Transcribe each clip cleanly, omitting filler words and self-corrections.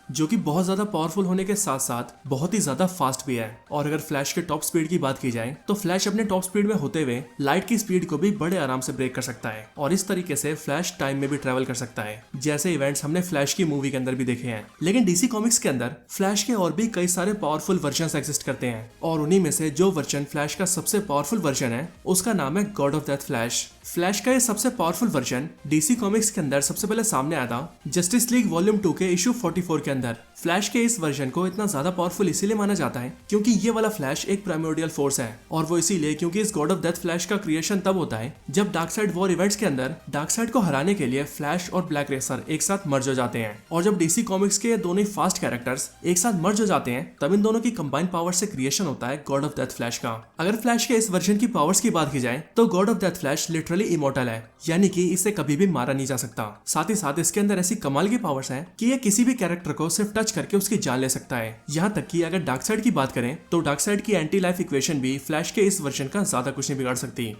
जो कि बहुत ज्यादा पावरफुल होने के साथ साथ बहुत ही ज्यादा फास्ट भी है। और अगर फ्लैश के टॉप स्पीड की बात की जाए तो फ्लैश अपने टॉप स्पीड में होते हुए लाइट की स्पीड को भी बड़े आराम से ब्रेक कर सकता है और इस तरीके से फ्लैश टाइम में भी ट्रेवल कर सकता है, जैसे इवेंट्स हमने फ्लैश की मूवी के अंदर भी देखे हैं। लेकिन डीसी कॉमिक्स के अंदर फ्लैश के और भी कई सारे पावरफुल वर्जन एग्जिस्ट करते हैं और उन्हीं में से जो वर्जन फ्लैश का सबसे पावरफुल वर्जन है उसका नाम है God of death flash. Flash का ये सबसे पावरफुल वर्जन डीसी कॉमिक्स के अंदर सबसे पहले सामने आया था जस्टिस लीग वॉल्यूम 2 के इशू 44 के अंदर। फ्लैश के इस वर्जन को इतना ज्यादा पावरफुल इसीलिए माना जाता है क्योंकि ये वाला फ्लैश एक प्राइमोर्डियल फोर्स है, और वो इसीलिए क्योंकि इस गॉड ऑफ डेथ फ्लैश का क्रिएशन तब होता है जब डार्कसाइड वॉर इवेंट्स के अंदर डार्कसाइड को हराने के लिए फ्लैश और ब्लैक रेसर एक साथ मर्ज हो जाते हैं। और जब डीसी कॉमिक्स के दोनों ही फास्ट कैरेक्टर्स एक साथ मर्ज हो जाते हैं तब इन दोनों की कंबाइंड पावर से क्रिएशन होता है गॉड ऑफ डेथ फ्लैश का। अगर फ्लैश के इस वर्जन की पावर्स की बात की जाए तो God of death flash literally immortal है, यानी कि इसे कभी भी मारा नहीं जा सकता। साथ ही साथ इसके अंदर ऐसी कमाल की पावर्स हैं कि ये किसी भी कैरेक्टर को सिर्फ टच करके उसकी जान ले सकता है। यहाँ तक कि अगर डार्कसाइड की बात करें तो डार्कसाइड की एंटी लाइफ इक्वेशन भी फ्लैश के इस वर्जन का ज्यादा कुछ नहीं बिगाड़ सकती।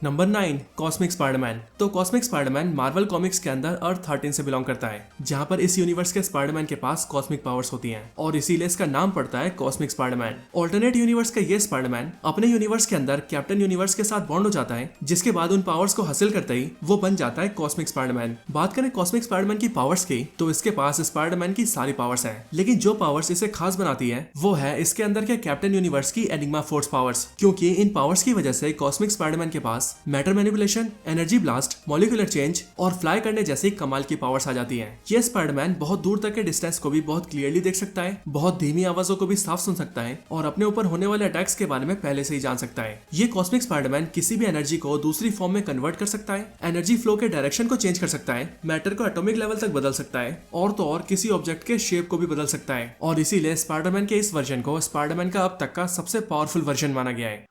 Number 9, cosmic Spiderman. तो कॉस्मिक स्पाइडरमैन मार्वल कॉमिक्स के अंदर अर्थ 13 से बिलोंग करता है, जहां पर इस यूनिवर्स के स्पाइडरमैन के पास कॉस्मिक पावर्स होती हैं और इसीलिए इसका नाम पड़ता है कॉस्मिक स्पाइडरमैन। ऑल्टरनेट यूनिवर्स का ये स्पाइडरमैन अपने यूनिवर्स के अंदर कैप्टन यूनिवर्स के साथ बॉन्ड हो जाता है, जिसके बाद उन पावर्स को हासिल करते ही वो बन जाता है कॉस्मिक स्पाइडरमैन। बात करें कॉस्मिक स्पाइडरमैन की पावर्स की तो इसके पास स्पाइडरमैन की सारी पावर्स है, लेकिन जो पावर्स इसे खास बनाती है वो है इसके अंदर के कैप्टन यूनिवर्स की एनिग्मा फोर्स पावर्स, क्योंकि इन पावर्स की वजह से कॉस्मिक स्पाइडरमैन के पास matter manipulation, energy blast, molecular change और फ्लाई करने जैसी कमाल की पावर्स आ जाती हैं। ये स्पाइडरमैन बहुत दूर तक के डिस्टेंस को भी बहुत क्लियरली देख सकता है, बहुत धीमी आवाजों को भी साफ सुन सकता है और अपने ऊपर होने वाले अटैक्स के बारे में पहले से ही जान सकता है। ये कॉस्मिक स्पाइडरमैन किसी भी एनर्जी को दूसरी फॉर्म में कन्वर्ट कर सकता है, एनर्जी फ्लो के डायरेक्शन को चेंज कर सकता है, मैटर को एटॉमिक लेवल तक बदल सकता है और तो और किसी ऑब्जेक्ट के शेप को भी बदल सकता है। और इसीलिए स्पाइडरमैन के इस वर्जन को स्पाइडरमैन का अब तक का सबसे पावरफुल वर्जन माना गया है।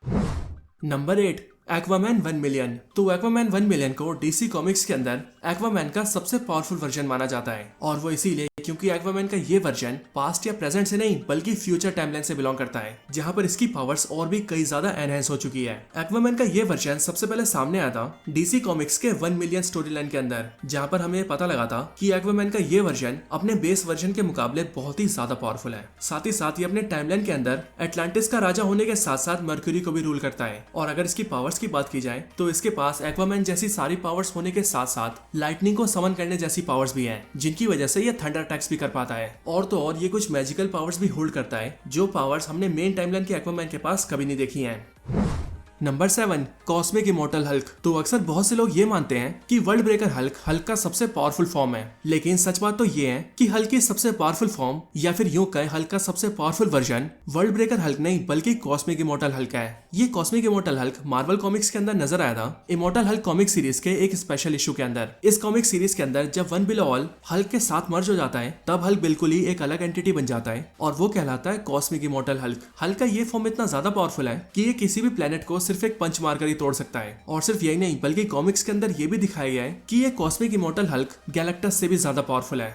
Number 8, Aquaman 1 million. तो एक्वामैन 1 मिलियन को डीसी कॉमिक्स के अंदर एक्वामैन का सबसे पावरफुल वर्जन माना जाता है, और वो इसीलिए क्योंकि एक्वामैन का ये वर्जन पास्ट या प्रेजेंट से नहीं बल्कि फ्यूचर टाइमलाइन से बिलोंग करता है, जहां पर इसकी पावर्स और भी कई ज्यादा एनहेंस हो चुकी है। एक्वामैन का ये वर्जन सबसे पहले सामने आया था डीसी कॉमिक्स के 1 मिलियन स्टोरी लाइन के अंदर, जहां पर हमें पता लगा था कि एक्वामैन का ये वर्जन अपने बेस वर्जन के मुकाबले बहुत ही ज्यादा पावरफुल है। साथ ही साथ ये अपने टाइमलाइन के अंदर एटलांटिस का राजा होने के साथ साथ मर्क्यूरी को भी रूल करता है। और अगर इसकी पावर्स की बात की जाए तो इसके पास एक्वामैन जैसी सारी पावर्स होने के साथ साथ लाइटनिंग को समन करने जैसी पावर्स भी हैं, जिनकी वजह से ये थंडर अटैक्स भी कर पाता है। और तो और ये कुछ मैजिकल पावर्स भी होल्ड करता है, जो पावर्स हमने मेन टाइमलाइन के एक्वामैन के पास कभी नहीं देखी हैं। Number 7, cosmic immortal Hulk. तो अक्सर बहुत से लोग ये मानते हैं कि वर्ल्ड ब्रेकर हल्क का सबसे पावरफुल फॉर्म है, लेकिन सच बात तो ये है कि हल्क की सबसे पावरफुल फॉर्म या फिर यूं कहें हल्क का सबसे powerful version world breaker Hulk नहीं बल्कि कॉस्मिक इमोर्टल हल्क है। ये cosmic immortal Hulk Marvel comics के अंदर नजर आया था इमोर्टल हल्क कॉमिक सीरीज के एक स्पेशल इशू के अंदर। इस कॉमिक सीरीज के अंदर जब वन बिलो ऑल हल्क के साथ मर्ज हो जाता है तब हल्क बिल्कुल ही एक अलग एंटिटी बन जाता है और वो कहलाता है कॉस्मिक इमोर्टल हल्क। हल्क का ये फॉर्म इतना ज्यादा पावरफुल है कि ये किसी भी प्लेनेट को सिर्फ एक पंच मारकर तोड़ सकता है। और सिर्फ यही नहीं बल्कि कॉमिक्स के अंदर ये भी दिखाया गया है कि ये कॉस्मिक इमोर्टल हल्क गैलेक्टस से भी ज्यादा पावरफुल है।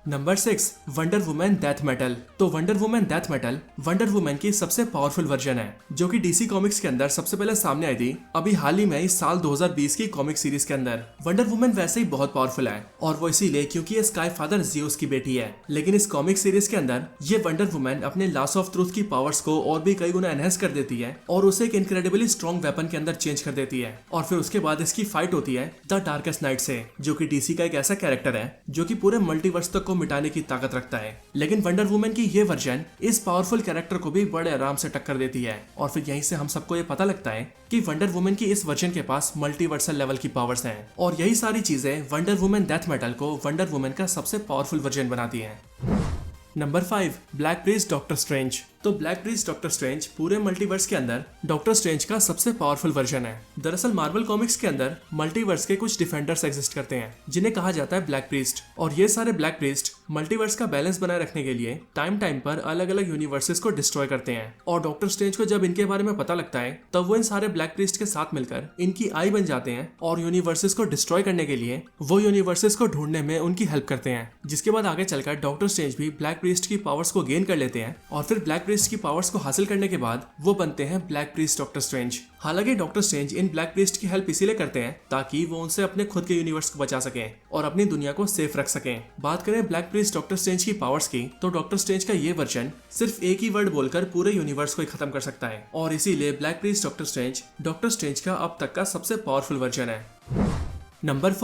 Number 6, Wonder Woman Death Metal. तो Wonder Woman Death Metal Wonder Woman की सबसे पावरफुल वर्जन है, जो कि डीसी कॉमिक्स के अंदर सबसे पहले सामने आई थी अभी हाल ही में इस साल 2020 की कॉमिक सीरीज के अंदर। वंडर वुमन वैसे ही बहुत पावरफुल है, और वो इसीलिए क्योंकि ये स्काई फादर जियोस की बेटी है। लेकिन इस कॉमिक सीरीज के अंदर ये वंडर वुमन अपने लास्ट ऑफ ट्रूथ की पावर्स को और भी कई गुना एनहेंस कर देती है और उसे एक इनक्रेडिबली स्ट्रॉन्ग वेपन के अंदर चेंज कर देती है। और फिर उसके बाद इसकी फाइट होती है द डार्केस्ट नाइट से, जो कि डीसी का एक ऐसा कैरेक्टर है जो कि पूरे मल्टीवर्स तक को मिटाने की ताकत रखता है। लेकिन वंडर वुमन की ये वर्जन इस पावरफुल कैरेक्टर को भी बड़े आराम से टक्कर देती है। और फिर यहीं से हम सबको ये पता लगता है कि वंडर वुमन की इस वर्जन के पास मल्टीवर्सल लेवल की पावर्स हैं, और यही सारी चीजें वंडर वुमन डेथ मेटल को वंडर वुमन का सबसे पावरफुल वर्जन बनाती हैं। Number 5, black priest doctor strange. तो ब्लैक प्रीस्ट डॉक्टर स्ट्रेंज पूरे मल्टीवर्स के अंदर डॉक्टर स्ट्रेंज का सबसे पावरफुल वर्जन है। दरअसल मार्वल कॉमिक्स के अंदर मल्टीवर्स के कुछ डिफेंडर्स एग्जिस्ट करते हैं जिन्हें कहा जाता है ब्लैक प्रीस्ट, और ये सारे ब्लैक प्रीस्ट मल्टीवर्स का बैलेंस बनाए रखने के लिए टाइम टाइम पर अलग अलग यूनिवर्सेस को डिस्ट्रॉय करते हैं। और डॉक्टर स्ट्रेंज को जब इनके बारे में पता लगता है तब वो इन सारे ब्लैक प्रीस्ट के साथ मिलकर इनकी आई बन जाते हैं और यूनिवर्सेस को डिस्ट्रॉय करने के लिए वो यूनिवर्सेस को ढूंढने में उनकी हेल्प करते हैं। जिसके बाद आगे चलकर डॉक्टर स्ट्रेंज भी ब्लैक प्रीस्ट की पावर्स को गेन कर लेते हैं और फिर ब्लैक प्रीस्ट की पावर्स को हासिल करने के बाद वो बनते हैं ब्लैक प्रीस्ट डॉक्टर स्ट्रेंज। हालांकि डॉक्टर स्ट्रेंज इन ब्लैक प्रीस्ट की हेल्प इसीलिए करते हैं ताकि वो उनसे अपने खुद के यूनिवर्स को बचा सकें और अपनी दुनिया को सेफ रख सकें। बात करें ब्लैक प्रीस्ट डॉक्टर स्ट्रेंज की पावर्स की, तो डॉक्टर स्ट्रेंज का ये वर्जन सिर्फ एक ही वर्ड बोलकर पूरे यूनिवर्स को ही खत्म कर सकता है और इसीलिए ब्लैक प्रीस्ट डॉक्टर स्ट्रेंज का अब तक का सबसे पावरफुल वर्जन है। नंबर